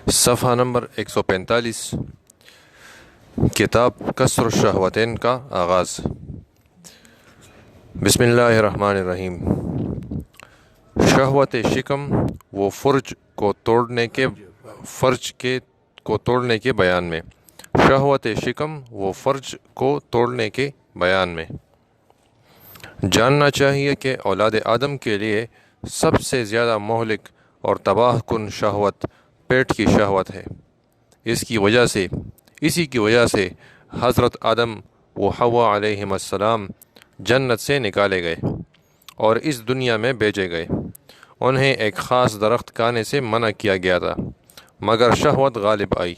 صفحہ نمبر 145 کتاب کسر الشہوتین کا آغاز۔ بسم اللہ الرحمن الرحیم۔ شہوت شکم وہ فرج کو توڑنے کے بیان میں۔ شہوت شکم وہ فرج کو توڑنے کے بیان میں جاننا چاہیے کہ اولاد آدم کے لیے سب سے زیادہ مہلک اور تباہ کن شہوت پیٹ کی شہوت ہے۔ اسی کی وجہ سے حضرت آدم و حوا علیہم السلام جنت سے نکالے گئے اور اس دنیا میں بھیجے گئے۔ انہیں ایک خاص درخت کھانے سے منع کیا گیا تھا، مگر شہوت غالب آئی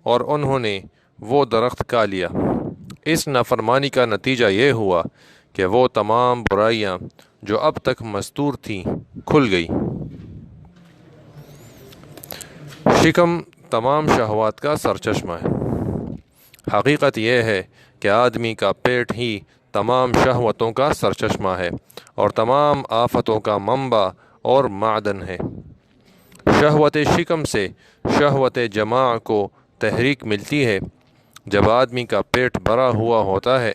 اور انہوں نے وہ درخت کھا لیا۔ اس نافرمانی کا نتیجہ یہ ہوا کہ وہ تمام برائیاں جو اب تک مستور تھیں کھل گئی۔ شکم تمام شہوات کا سرچشمہ ہے۔ حقیقت یہ ہے کہ آدمی کا پیٹ ہی تمام شہوتوں کا سرچشمہ ہے اور تمام آفتوں کا منبع اور معدن ہے۔ شہوت شکم سے شہوت جماع کو تحریک ملتی ہے۔ جب آدمی کا پیٹ بھرا ہوا ہوتا ہے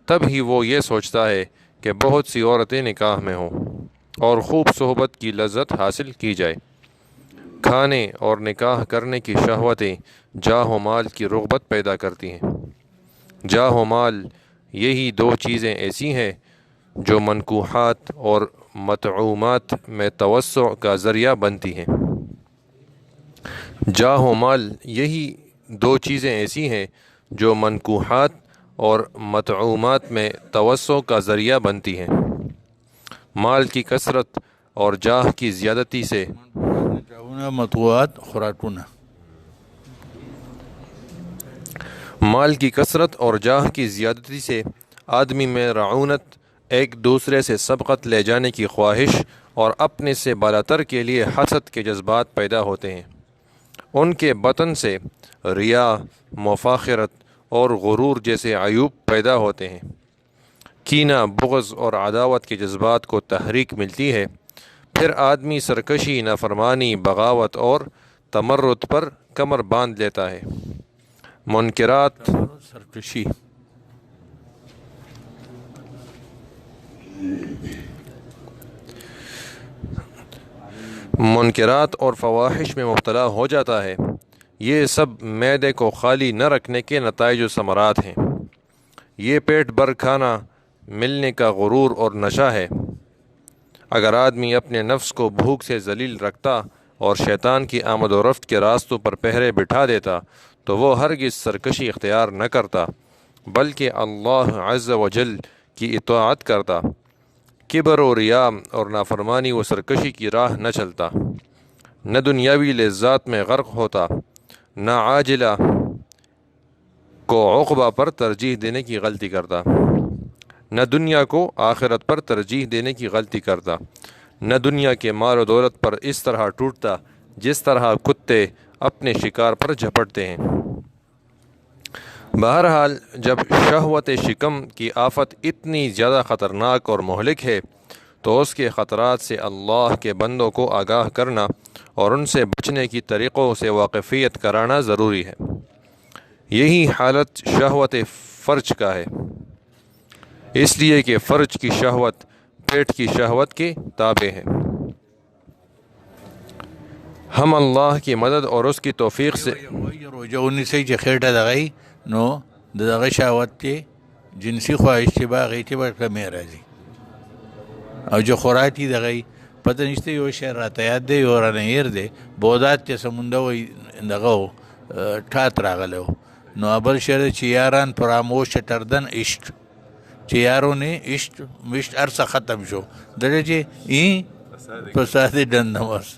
تب ہی وہ یہ سوچتا ہے کہ بہت سی عورتیں نکاح میں ہوں اور خوب صحبت کی لذت حاصل کی جائے۔ کھانے اور نکاح کرنے کی شہوتیں جاہ و مال کی رغبت پیدا کرتی ہیں۔ جاہ و مال یہی دو چیزیں ایسی ہیں جو منکوحات اور مطعومات میں توسع کا ذریعہ بنتی ہیں۔ جاہ و مال یہی دو چیزیں ایسی ہیں جو منکوحات اور مطعومات میں توسع کا ذریعہ بنتی ہیں۔ مال کی کثرت اور جاہ کی زیادتی سے آدمی میں رعونت، ایک دوسرے سے سبقت لے جانے کی خواہش اور اپنے سے بالاتر کے لیے حسد کے جذبات پیدا ہوتے ہیں۔ ان کے باطن سے ریا، مفاخرت اور غرور جیسے عیوب پیدا ہوتے ہیں۔ کینہ، بغض اور عداوت کے جذبات کو تحریک ملتی ہے۔ پھر آدمی سرکشی، نافرمانی، بغاوت اور تمرد پر کمر باندھ لیتا ہے۔ منکرات اور فواحش میں مبتلا ہو جاتا ہے۔ یہ سب معدے کو خالی نہ رکھنے کے نتائج و ثمرات ہیں۔ یہ پیٹ بھر کھانا ملنے کا غرور اور نشہ ہے۔ اگر آدمی اپنے نفس کو بھوک سے ذلیل رکھتا اور شیطان کی آمد و رفت کے راستوں پر پہرے بٹھا دیتا تو وہ ہرگز سرکشی اختیار نہ کرتا بلکہ اللہ عز و جل کی اطاعت کرتا۔ کبر و ریا اور نافرمانی و سرکشی کی راہ نہ چلتا، نہ دنیاوی لذات میں غرق ہوتا، نہ عاجلہ کو عقبہ پر ترجیح دینے کی غلطی کرتا، نہ دنیا کو آخرت پر ترجیح دینے کی غلطی کرتا، نہ دنیا کے مال و دولت پر اس طرح ٹوٹتا جس طرح کتے اپنے شکار پر جھپٹتے ہیں۔ بہرحال جب شہوت شکم کی آفت اتنی زیادہ خطرناک اور مہلک ہے تو اس کے خطرات سے اللہ کے بندوں کو آگاہ کرنا اور ان سے بچنے کی طریقوں سے واقفیت کرانا ضروری ہے۔ یہی حالت شہوت فرج کا ہے، اس لیے کہ فرج کی شہوت پیٹ کی شہوت کے تابع ہے۔ ہم اللہ کی مدد اور اس کی توفیق سے نو دغه شهوت ته جنسی خواهش چې باغی ته ورته مې راځي او جو خوراتی دغه پته نشته یو شهر راته یاد دی یو رانه هیر دی بودات ته سمونده وي دغه ټات راغلو نو ابل شهر چې یاران فراموش تردن اشت چې یارونه اشت مشت ارسه ختم شو دغه چې ای فساد دندماس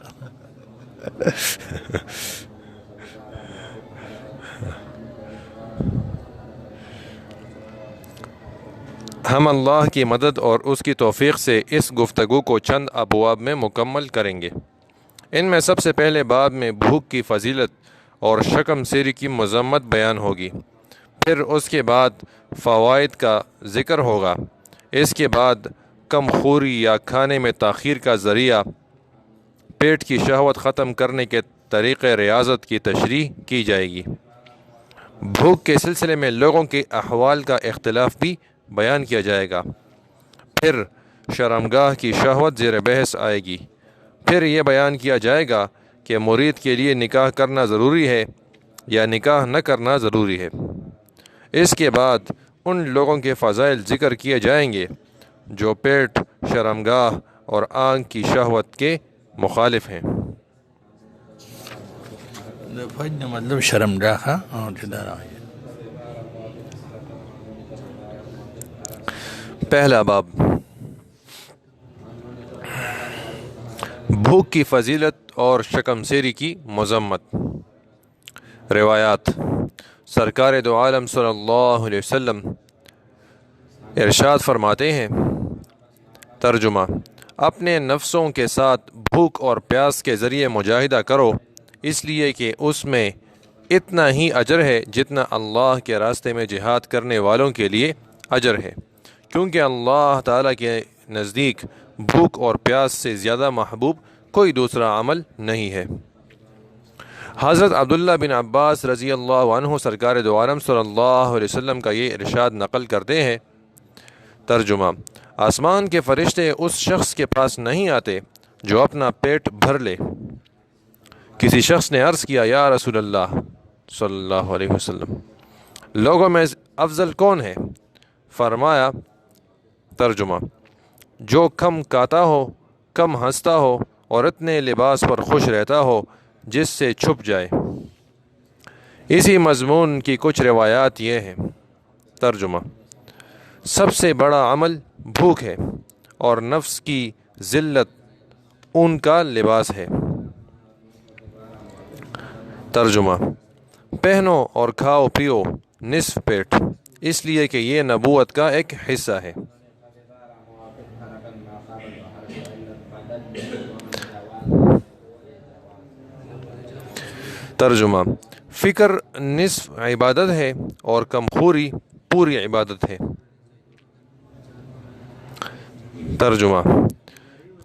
ہم اللہ کی مدد اور اس کی توفیق سے اس گفتگو کو چند ابواب میں مکمل کریں گے۔ ان میں سب سے پہلے باب میں بھوک کی فضیلت اور شکم سیری کی مذمت بیان ہوگی، پھر اس کے بعد فوائد کا ذکر ہوگا، اس کے بعد کم خوری یا کھانے میں تاخیر کا ذریعہ پیٹ کی شہوت ختم کرنے کے طریقے ریاضت کی تشریح کی جائے گی۔ بھوک کے سلسلے میں لوگوں کے احوال کا اختلاف بھی بیان کیا جائے گا۔ پھر شرمگاہ کی شہوت زیر بحث آئے گی۔ پھر یہ بیان کیا جائے گا کہ مرید کے لیے نکاح کرنا ضروری ہے یا نکاح نہ کرنا ضروری ہے۔ اس کے بعد ان لوگوں کے فضائل ذکر کیے جائیں گے جو پیٹ، شرمگاہ اور آنکھ کی شہوت کے مخالف ہیں۔ فج مطلب شرمگاہ اور جدارا۔ پہلا باب، بھوک کی فضیلت اور شکم سیری کی مذمت۔ روایات۔ سرکار دو عالم صلی اللہ علیہ وسلم ارشاد فرماتے ہیں، ترجمہ: اپنے نفسوں کے ساتھ بھوک اور پیاس کے ذریعے مجاہدہ کرو، اس لیے کہ اس میں اتنا ہی اجر ہے جتنا اللہ کے راستے میں جہاد کرنے والوں کے لیے اجر ہے، کیونکہ اللہ تعالیٰ کے نزدیک بھوک اور پیاس سے زیادہ محبوب کوئی دوسرا عمل نہیں ہے۔ حضرت عبداللہ بن عباس رضی اللہ عنہ سرکار دو عالم صلی اللہ علیہ وسلم کا یہ ارشاد نقل کرتے ہیں، ترجمہ: آسمان کے فرشتے اس شخص کے پاس نہیں آتے جو اپنا پیٹ بھر لے۔ کسی شخص نے عرض کیا، یا رسول اللہ صلی اللہ علیہ وسلم، لوگوں میں افضل کون ہے؟ فرمایا، ترجمہ: جو کم کاتا ہو، کم ہنستا ہو اور اتنے لباس پر خوش رہتا ہو جس سے چھپ جائے۔ اسی مضمون کی کچھ روایات یہ ہیں، ترجمہ: سب سے بڑا عمل بھوک ہے اور نفس کی ذلت ان کا لباس ہے۔ ترجمہ: پہنو اور کھاؤ پیو نصف پیٹ، اس لیے کہ یہ نبوت کا ایک حصہ ہے۔ ترجمہ: فکر نصف عبادت ہے اور کمخوری پوری عبادت ہے۔ ترجمہ: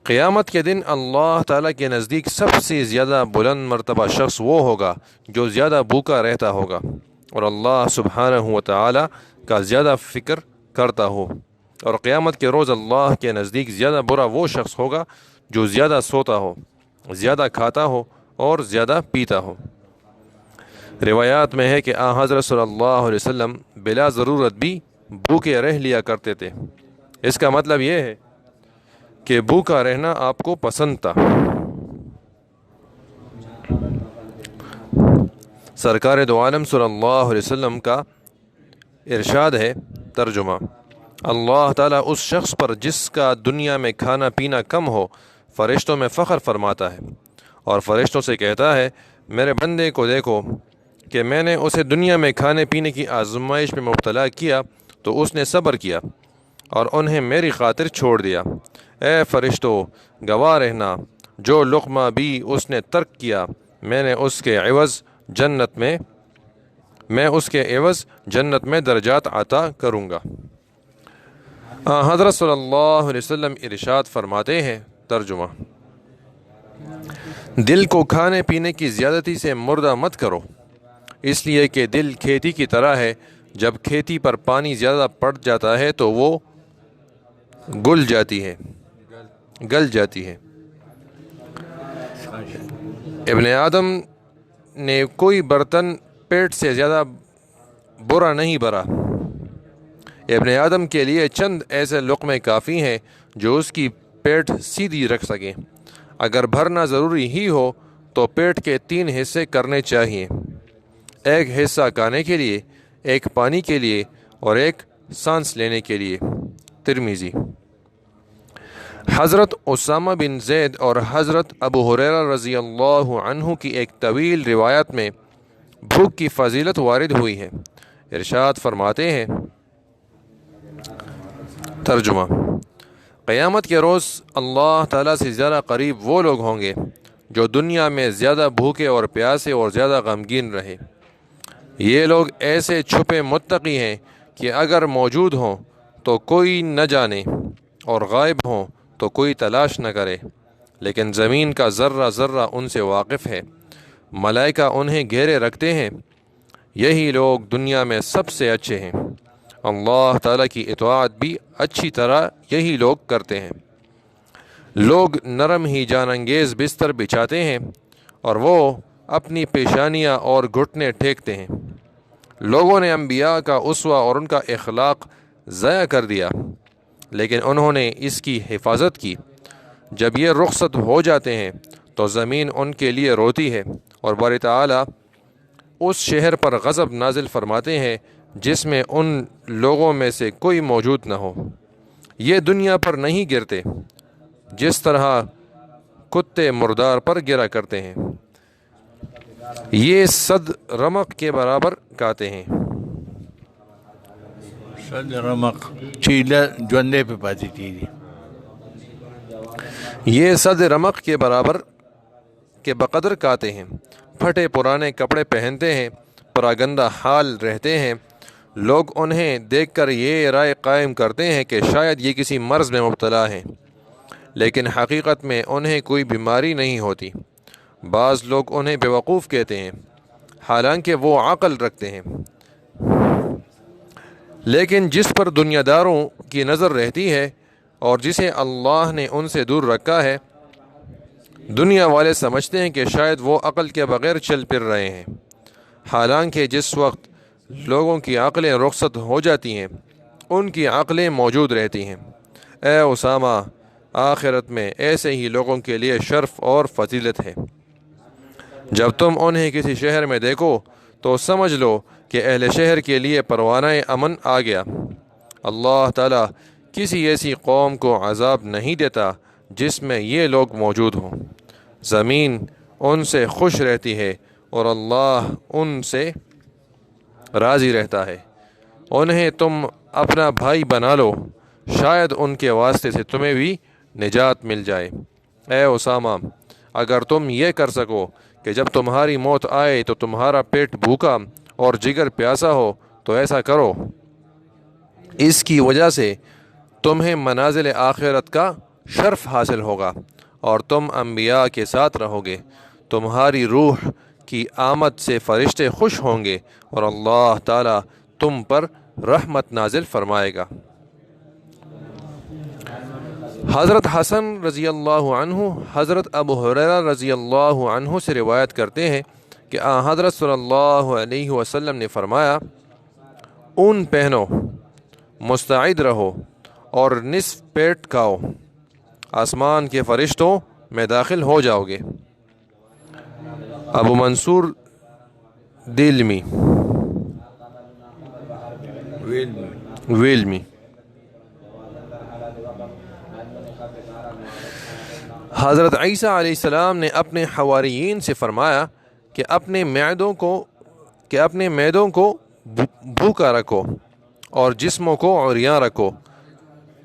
قیامت کے دن اللہ تعالیٰ کے نزدیک سب سے زیادہ بلند مرتبہ شخص وہ ہوگا جو زیادہ بھوکا رہتا ہوگا اور اللہ سبحانہ و تعالیٰ کا زیادہ فکر کرتا ہو، اور قیامت کے روز اللہ کے نزدیک زیادہ برا وہ شخص ہوگا جو زیادہ سوتا ہو، زیادہ کھاتا ہو اور زیادہ پیتا ہو۔ روایات میں ہے کہ حضرت صلی اللہ علیہ وسلم بلا ضرورت بھی بھوکے رہ لیا کرتے تھے۔ اس کا مطلب یہ ہے کہ بھوکا رہنا آپ کو پسند تھا۔ سرکار دو عالم صلی اللہ علیہ وسلم کا ارشاد ہے، ترجمہ: اللہ تعالیٰ اس شخص پر جس کا دنیا میں کھانا پینا کم ہو فرشتوں میں فخر فرماتا ہے اور فرشتوں سے کہتا ہے، میرے بندے کو دیکھو کہ میں نے اسے دنیا میں کھانے پینے کی آزمائش میں مبتلا کیا تو اس نے صبر کیا اور انہیں میری خاطر چھوڑ دیا۔ اے فرشتوں، گواہ رہنا، جو لقمہ بھی اس نے ترک کیا میں اس کے عوض جنت میں درجات عطا کروں گا۔ حضرت صلی اللہ علیہ وسلم ارشاد فرماتے ہیں، ترجمہ: دل کو کھانے پینے کی زیادتی سے مردہ مت کرو، اس لیے کہ دل کھیتی کی طرح ہے، جب کھیتی پر پانی زیادہ پڑ جاتا ہے تو وہ گل جاتی ہے۔ ابن آدم نے کوئی برتن پیٹ سے زیادہ برا نہیں بھرا۔ ابن آدم کے لیے چند ایسے لقمے کافی ہیں جو اس کی پیٹ سیدھی رکھ سکیں۔ اگر بھرنا ضروری ہی ہو تو پیٹ کے 3 حصے کرنے چاہیے، ایک حصہ کھانے کے لیے، ایک پانی کے لیے اور ایک سانس لینے کے لیے۔ ترمذی۔ حضرت اسامہ بن زید اور حضرت ابو ہریرہ رضی اللہ عنہ کی ایک طویل روایت میں بھوک کی فضیلت وارد ہوئی ہے۔ ارشاد فرماتے ہیں، ترجمہ: قیامت کے روز اللہ تعالیٰ سے زیادہ قریب وہ لوگ ہوں گے جو دنیا میں زیادہ بھوکے اور پیاسے اور زیادہ غمگین رہے۔ یہ لوگ ایسے چھپے متقی ہیں کہ اگر موجود ہوں تو کوئی نہ جانے، اور غائب ہوں تو کوئی تلاش نہ کرے، لیکن زمین کا ذرہ ذرہ ان سے واقف ہے۔ ملائکہ انہیں گھیرے رکھتے ہیں۔ یہی لوگ دنیا میں سب سے اچھے ہیں۔ اللہ تعالیٰ کی اطاعت بھی اچھی طرح یہی لوگ کرتے ہیں۔ لوگ نرم ہی جان انگیز بستر بچھاتے ہیں اور وہ اپنی پیشانیاں اور گھٹنے ٹیکتے ہیں۔ لوگوں نے انبیاء کا اسوہ اور ان کا اخلاق ضائع کر دیا، لیکن انہوں نے اس کی حفاظت کی۔ جب یہ رخصت ہو جاتے ہیں تو زمین ان کے لیے روتی ہے، اور باری تعالیٰ اس شہر پر غضب نازل فرماتے ہیں جس میں ان لوگوں میں سے کوئی موجود نہ ہو۔ یہ دنیا پر نہیں گرتے جس طرح کتے مردار پر گرا کرتے ہیں۔ یہ صد رمق کے برابر کاتے ہیں۔ صد رمق چیلہ جوندے پہ پاتی تھی۔ یہ صد رمق کے برابر کے بقدر کاتے ہیں۔ پھٹے پرانے کپڑے پہنتے ہیں، پراگندہ حال رہتے ہیں۔ لوگ انہیں دیکھ کر یہ رائے قائم کرتے ہیں کہ شاید یہ کسی مرض میں مبتلا ہیں، لیکن حقیقت میں انہیں کوئی بیماری نہیں ہوتی۔ بعض لوگ انہیں بیوقوف کہتے ہیں، حالانکہ وہ عقل رکھتے ہیں۔ لیکن جس پر دنیا داروں کی نظر رہتی ہے اور جسے اللہ نے ان سے دور رکھا ہے، دنیا والے سمجھتے ہیں کہ شاید وہ عقل کے بغیر چل پھر رہے ہیں، حالانکہ جس وقت لوگوں کی عقلیں رخصت ہو جاتی ہیں ان کی عقلیں موجود رہتی ہیں۔ اے اسامہ، آخرت میں ایسے ہی لوگوں کے لیے شرف اور فضیلت ہے۔ جب تم انہیں کسی شہر میں دیکھو تو سمجھ لو کہ اہل شہر کے لیے پروانہ امن آ گیا۔ اللہ تعالیٰ کسی ایسی قوم کو عذاب نہیں دیتا جس میں یہ لوگ موجود ہوں۔ زمین ان سے خوش رہتی ہے اور اللہ ان سے راضی رہتا ہے۔ انہیں تم اپنا بھائی بنا لو، شاید ان کے واسطے سے تمہیں بھی نجات مل جائے۔ اے اسامہ، اگر تم یہ کر سکو کہ جب تمہاری موت آئے تو تمہارا پیٹ بھوکا اور جگر پیاسا ہو تو ایسا کرو۔ اس کی وجہ سے تمہیں منازل آخرت کا شرف حاصل ہوگا اور تم انبیاء کے ساتھ رہو گے۔ تمہاری روح کی آمد سے فرشتے خوش ہوں گے اور اللہ تعالیٰ تم پر رحمت نازل فرمائے گا۔ حضرت حسن رضی اللہ عنہ حضرت ابو ہریرہ رضی اللہ عنہ سے روایت کرتے ہیں کہ حضرت صلی اللہ علیہ وسلم نے فرمایا، اون پہنو، مستعد رہو اور نصف پیٹ کھاؤ، آسمان کے فرشتوں میں داخل ہو جاؤ گے۔ ابو منصور دیلمی ویلمی۔ حضرت عیسیٰ علیہ السلام نے اپنے حواریین سے فرمایا کہ اپنے معدوں کو بھوکا رکھو اور جسموں کو عریاں رکھو،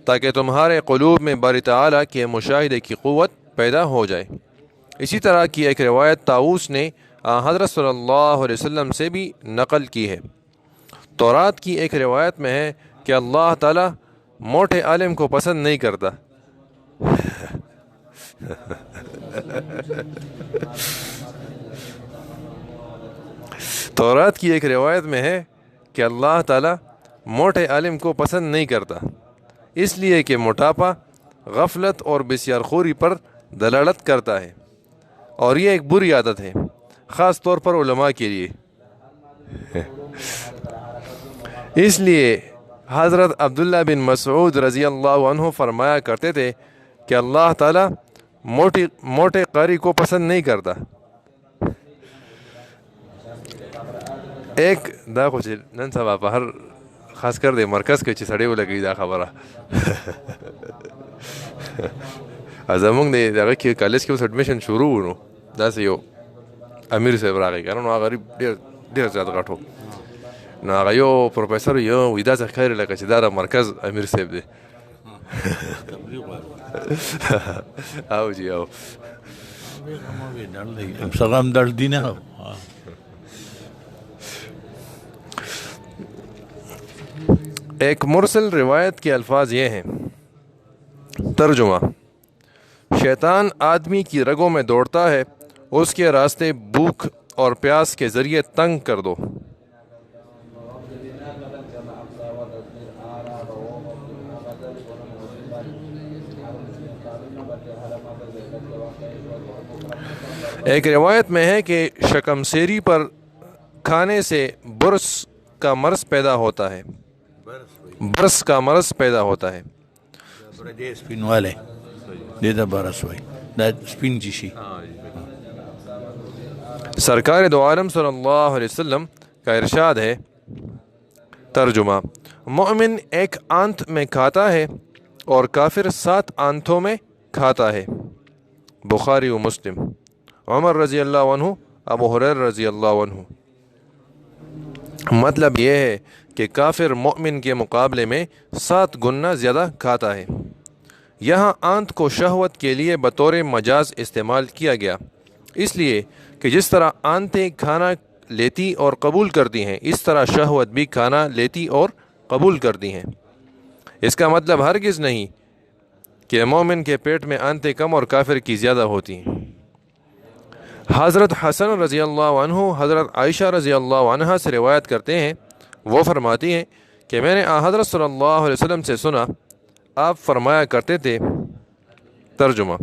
تاکہ تمہارے قلوب میں باری تعالیٰ کے مشاہدے کی قوت پیدا ہو جائے۔ اسی طرح کی ایک روایت طاؤس نے حضرت صلی اللہ علیہ وسلم سے بھی نقل کی ہے۔ تورات کی ایک روایت میں ہے کہ اللہ تعالیٰ موٹے عالم کو پسند نہیں کرتا۔ تورات کی ایک روایت میں ہے کہ اللہ تعالیٰ موٹے عالم کو پسند نہیں کرتا، اس لیے کہ موٹاپا غفلت اور بسیار خوری پر دلالت کرتا ہے، اور یہ ایک بری عادت ہے، خاص طور پر علماء کے لیے۔ اس لیے حضرت عبداللہ بن مسعود رضی اللہ عنہ فرمایا کرتے تھے کہ اللہ تعالیٰ موٹے قاری کو پسند نہیں کرتا۔ ایک دا خو چې نن سبا په هر خاص کر د مرکز کې چې سړی ولګوي دا خبره زمونږ د دغه کې کالج کې اوس اډمیشن شروع و، نو داسې یو امیر صاحب راغی که نه، نو هغه غریب ډېر زیات غټ و، نو هغه یو پروفیسر یو وایي داسې ښکاري لکه چې دا د مرکز امیر صاحب دی. او جی او سلام درد دی نه. ایک مرسل روایت کے الفاظ یہ ہیں، ترجمہ: شیطان آدمی کی رگوں میں دوڑتا ہے، اس کے راستے بھوک اور پیاس کے ذریعے تنگ کر دو۔ ایک روایت میں ہے کہ شکم سیری پر کھانے سے برس کا مرض پیدا ہوتا ہے۔ برس کا مرض پیدا ہوتا ہے۔ سپین والے دیتا برس ہوئی دا سپین جیشی۔ سرکار دو عالم صلی اللہ علیہ وسلم کا ارشاد ہے۔ ترجمہ: مومن ایک آنت میں کھاتا ہے اور کافر 7 آنتوں میں کھاتا ہے۔ بخاری و مسلم۔ عمر رضی اللہ عنہ، ابو ہریرہ رضی اللہ عنہ۔ مطلب یہ ہے کہ کافر مومن کے مقابلے میں 7 گنا زیادہ کھاتا ہے۔ یہاں آنت کو شہوت کے لیے بطور مجاز استعمال کیا گیا، اس لیے کہ جس طرح آنتیں کھانا لیتی اور قبول کرتی ہیں، اس طرح شہوت بھی کھانا لیتی اور قبول کرتی ہیں۔ اس کا مطلب ہرگز نہیں کہ مومن کے پیٹ میں آنتیں کم اور کافر کی زیادہ ہوتی ہیں۔ حضرت حسن رضی اللہ عنہ حضرت عائشہ رضی اللہ عنہ سے روایت کرتے ہیں، وہ فرماتی ہیں کہ میں نے حضرت صلی اللہ علیہ وسلم سے سنا، آپ فرمایا کرتے تھے۔ ترجمہ: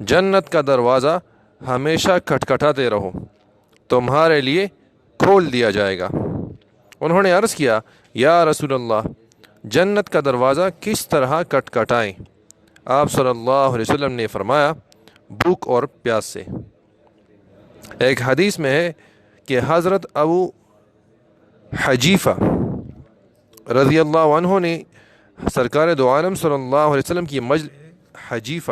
جنت کا دروازہ ہمیشہ کھٹکھٹاتے رہو، تمہارے لیے کھول دیا جائے گا۔ انہوں نے عرض کیا، یا رسول اللہ، جنت کا دروازہ کس طرح کھٹکھٹائیں؟ آپ صلی اللہ علیہ وسلم نے فرمایا، بھوک اور پیاس سے۔ ایک حدیث میں ہے کہ حضرت ابو حجیفہ رضی اللہ عنہ نے سرکار دو عالم صلی اللہ علیہ وسلم کی حجیفہ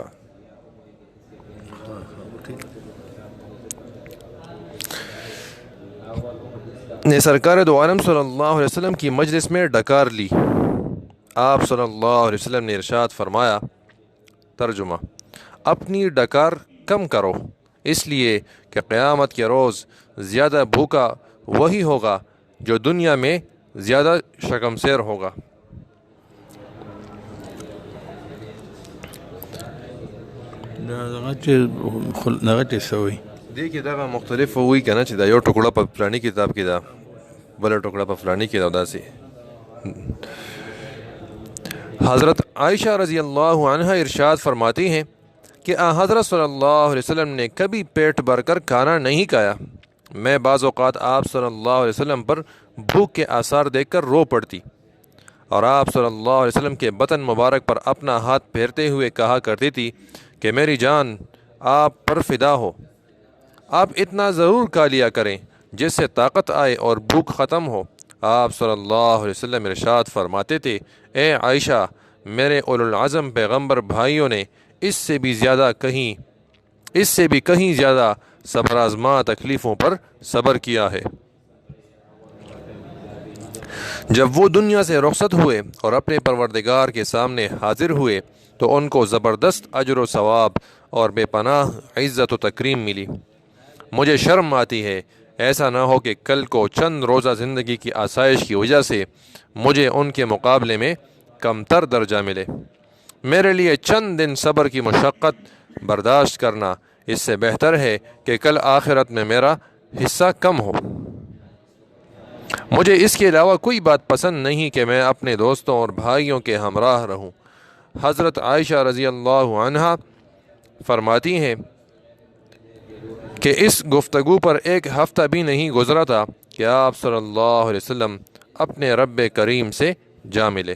نے سرکار دو عالم صلی اللہ علیہ وسلم کی مجلس میں ڈکار لی۔ آپ صلی اللہ علیہ وسلم نے ارشاد فرمایا۔ ترجمہ: اپنی ڈکار کم کرو، اس لیے کہ قیامت کے روز زیادہ بھوکا وہی ہوگا جو دنیا میں زیادہ شکمسیر ہوگا۔ دیکھیے دا مختلف ہوئی کہ نا چې دا یو ټوکړه په فلانی کتاب کې دا بل ټوکړه په فلانی کې دا داسې۔ حضرت عائشہ رضی اللہ عنہ ارشاد فرماتی ہیں کہ حضرت صلی اللہ علیہ وسلم نے کبھی پیٹ بھر کر کھانا نہیں کھایا۔ میں بعض اوقات آپ صلی اللہ علیہ وسلم پر بھوک کے آثار دیکھ کر رو پڑتی اور آپ صلی اللہ علیہ وسلم کے بطن مبارک پر اپنا ہاتھ پھیرتے ہوئے کہا کرتی تھی کہ میری جان آپ پر فدا ہو، آپ اتنا ضرور کھا لیا کریں جس سے طاقت آئے اور بھوک ختم ہو۔ آپ صلی اللہ علیہ وسلم ارشاد فرماتے تھے، اے عائشہ، میرے اولو العزم پیغمبر بھائیوں نے اس سے بھی کہیں زیادہ صبر آزما تکلیفوں پر صبر کیا ہے۔ جب وہ دنیا سے رخصت ہوئے اور اپنے پروردگار کے سامنے حاضر ہوئے تو ان کو زبردست اجر و ثواب اور بے پناہ عزت و تکریم ملی۔ مجھے شرم آتی ہے ایسا نہ ہو کہ کل کو چند روزہ زندگی کی آسائش کی وجہ سے مجھے ان کے مقابلے میں کم تر درجہ ملے۔ میرے لیے چند دن صبر کی مشقت برداشت کرنا اس سے بہتر ہے کہ کل آخرت میں میرا حصہ کم ہو۔ مجھے اس کے علاوہ کوئی بات پسند نہیں کہ میں اپنے دوستوں اور بھائیوں کے ہمراہ رہوں۔ حضرت عائشہ رضی اللہ عنہا فرماتی ہیں کہ اس گفتگو پر 1 ہفتہ بھی نہیں گزرا تھا کہ آپ صلی اللہ علیہ وسلم اپنے رب کریم سے جا ملے۔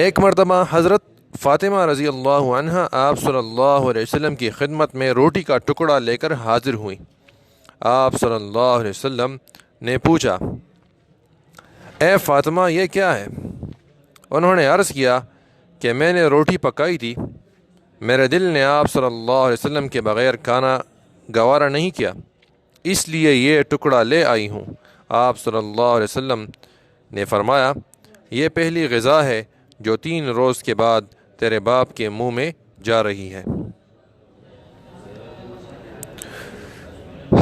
ایک مرتبہ حضرت فاطمہ رضی اللہ عنہا آپ صلی اللہ علیہ وسلم کی خدمت میں روٹی کا ٹکڑا لے کر حاضر ہوئیں۔ آپ صلی اللہ علیہ وسلم نے پوچھا، اے فاطمہ، یہ کیا ہے؟ انہوں نے عرض کیا کہ میں نے روٹی پکائی تھی، میرے دل نے آپ صلی اللہ علیہ وسلم کے بغیر کھانا گوارا نہیں کیا، اس لیے یہ ٹکڑا لے آئی ہوں۔ آپ صلی اللہ علیہ وسلم نے فرمایا، یہ پہلی غذا ہے جو 3 روز کے بعد تیرے باپ کے منہ میں جا رہی ہے۔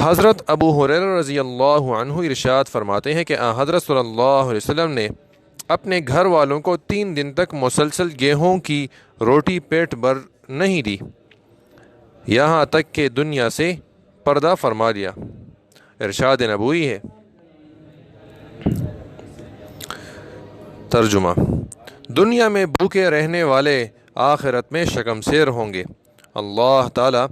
حضرت ابو ہریرہ رضی اللہ عنہ ارشاد فرماتے ہیں کہ حضرت صلی اللہ علیہ وسلم نے اپنے گھر والوں کو 3 دن تک مسلسل گیہوں کی روٹی پیٹ بھر نہیں دی، یہاں تک کہ دنیا سے پردہ فرما لیا۔ ارشاد نبوی ہے۔ ترجمہ: دنیا میں بھوکے رہنے والے آخرت میں شکمسیر ہوں گے۔ اللہ تعالیٰ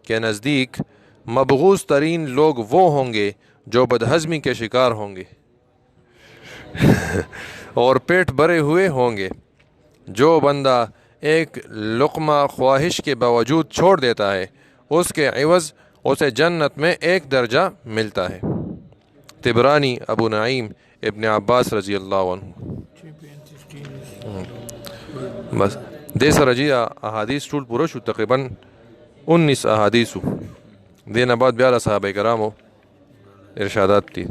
کے نزدیک مبغوض ترین لوگ وہ ہوں گے جو بدہضمی کے شکار ہوں گے اور پیٹ بھرے ہوئے ہوں گے۔ جو بندہ ایک لقمہ خواہش کے باوجود چھوڑ دیتا ہے، اس کے عوض اسے جنت میں 1 درجہ ملتا ہے۔ طبرانی، ابو نعیم، ابن عباس رضی اللہ عنہ۔ بس دے سر جی احادیث ټول پوره شو، تقریباً 19 احادیث دین بعد بیا صحابه کرامو ارشادات دي.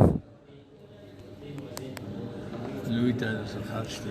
لوی ته څه خاص دی